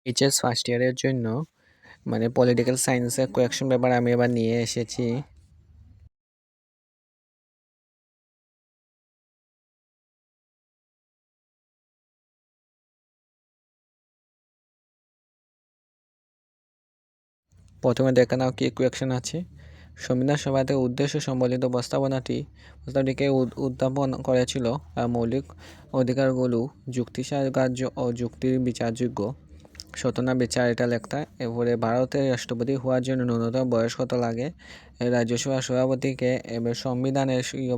HS first ইয়ারের জন্য political সায়েন্সের কোয়েকশন পেপার আমি এবার নিয়ে এসেছি। প্রথমে দেখে নাও কি কোয়েকশন আছে। সংবিধান সভাতে উদ্দেশ্য সম্বলিত প্রস্তাবটিকে উত্থাপন করেছিল মৌলিক অধিকারগুলো যুক্তিগ্রাহ্য ও যুক্তির বিচারযোগ্য শতনা বিচার, এটা লেখা। এরপরে ভারতের রাষ্ট্রপতি হওয়ার জন্য ন্যূনতম বয়স কত লাগে, রাজ্যসভার সভাপতিকে, এবার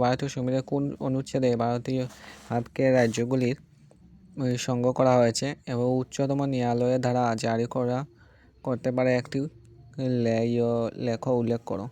ভারতীয় সংবিধানের কোন অনুচ্ছেদে ভারতকে রাজ্যগুলির সঙ্গ করা হয়েছে এবং উচ্চতম ন্যায়ালয়ের দ্বারা জারি করতে পারে একটি লেখ উল্লেখ করো।